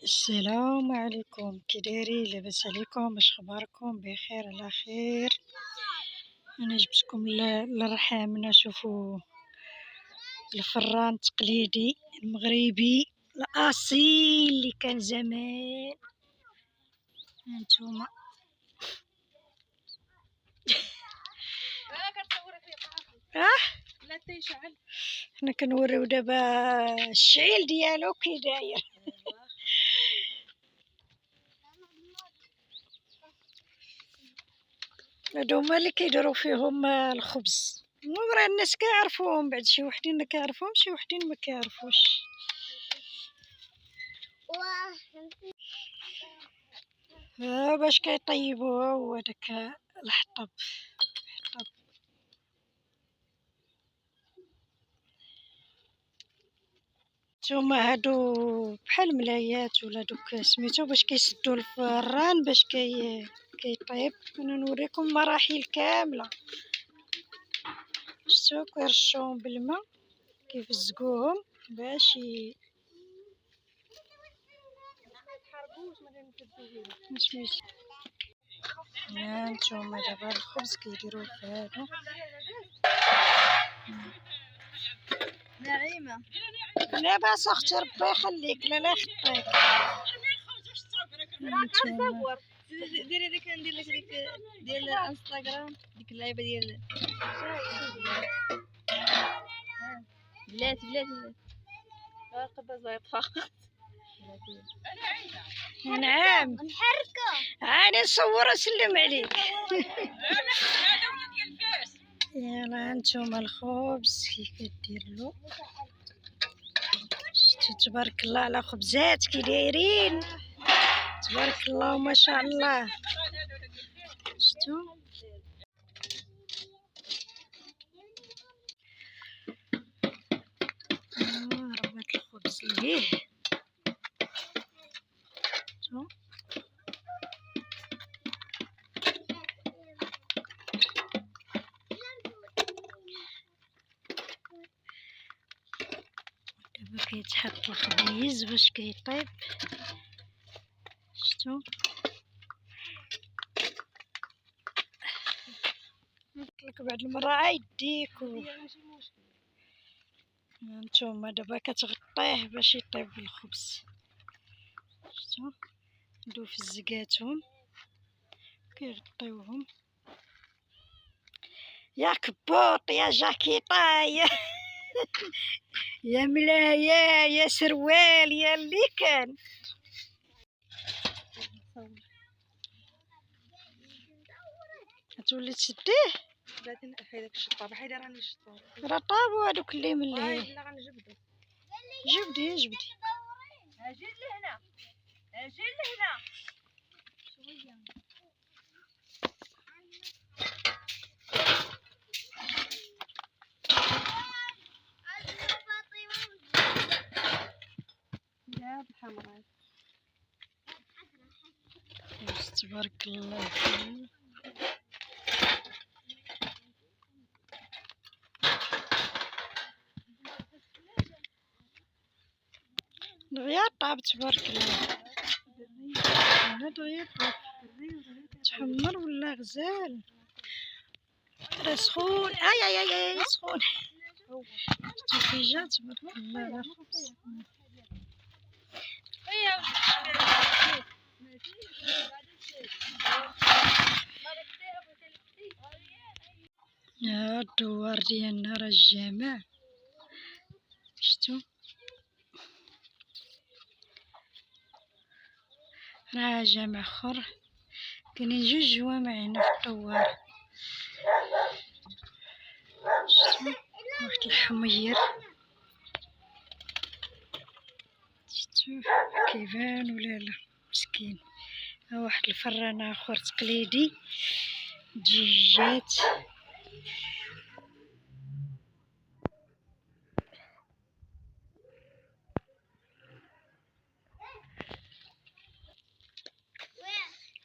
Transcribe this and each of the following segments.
السلام عليكم، كي دايرين؟ لاباس عليكم؟ واش اخباركم؟ بخير على خير. انا جبتكم للرحام نشوفوا الفران التقليدي المغربي الاصيل اللي كان زمان. هانتوما اه لا تيشعل. حنا كنوريو دابا الشعيل ديالو كي داير. هادو هما اللي كيديروا فيهم الخبز. المهم راه الناس كيعرفوهم، بعد شي وحدين كيعرفوهم شي وحدين ما كيعرفوش. باش كيطيبوها هو داك الحطب. نتوما هادو بحال ملايات ولا دوك سميتو باش كيسدو الفران باش كيطيب. انا نوريكم مراحل كامله. شتو كيرشوهم بالماء كيفزقوهم باش ماشي. هانتوما دابا الخبز كيديروه في هادو. نعيمة لاباس اختي ربي يخليك. لا خطيك. هانتوما ديري ديك ندير لك ديك ديال الانستغرام، ديك اللعيبه ديال بلاتي قبا زايطه. نعم نحركو انا نصور وسلم عليك. يلا هانتوما الخبز كي كديرلو. شتو تبارك الله على خبزات كي دايرين، تبارك الله ما شاء الله. شتو ربات الخبز ليه. شتو دابا كيتحط الخبيز باش كيطيب. شتو قلتلك بعد المرة عيديك هانتوما دابا كتغطيه باش يطيب الخبز. شتو ندو في الزقاتهم كيغطيوهم. يا كبوط يا جاكيطه يا ملاية يا سروال يا اللي كان. تولي تشديه. بلاتي حيداك الشطابه، حيدي راني الشطابه راه طابوا هادوك اللي من لا لهيه. غنجبدو. جبدي اجي لهنا اجي لهنا شويه. يا بحمراء تبارك الله. دغيا طاب تبارك الله. انا دغيا طاب تحمر ولا غزال. راه سخون. اي سخون. شتي جا تبارك الله لا خبز. ها الدوار ديالنا راه الجامع. شتو راه جامع اخر. كاينين جوج جوامع هنا في الدوار. شتو واحد الحمير. شتو كيبان ولا لا مسكين. ها واحد الفران اخر تقليدي دجاجات.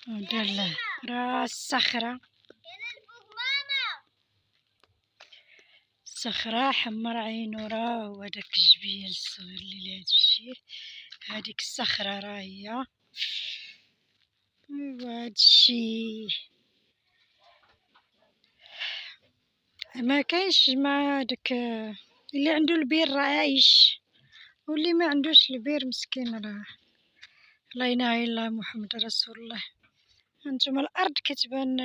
ودار راه الصخرة حمر عينو. راه هو داك الجبيل الصغير اللي لهاد الشيء هاديك الصخرة راهي. ايوا هادشي ما كاينش مع داك اللي عنده البير راه عايش، واللي ما عندوش البير مسكين راه. لا اله الا الله محمد رسول الله. انتم الارض كتبان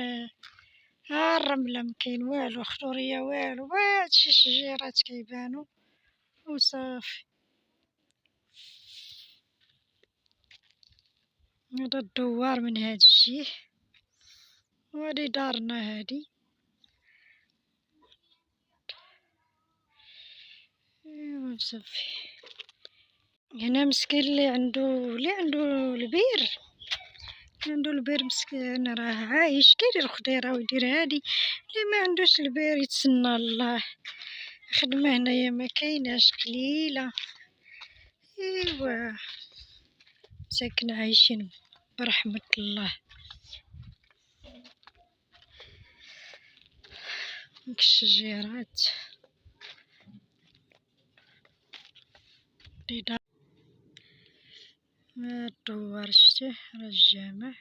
ها الرملة مكاين والو، خضورية والو، هادشي شجيرات كيبانو وصافي. هذا الدوار من هاد الشي، وهادي دارنا هادي. ايوا صافي. هنا مسكين اللي عنده البير، عنده البير مسكين راه عايش كيدير خضيره ويدير هادي. اللي ما عندوش البير يتسنى الله. خدمه هنايا ما كايناش، قليله. ايوا مساكن عايشين برحمة الله. ديك الشجيرات الدوار شتيه راه الجامع.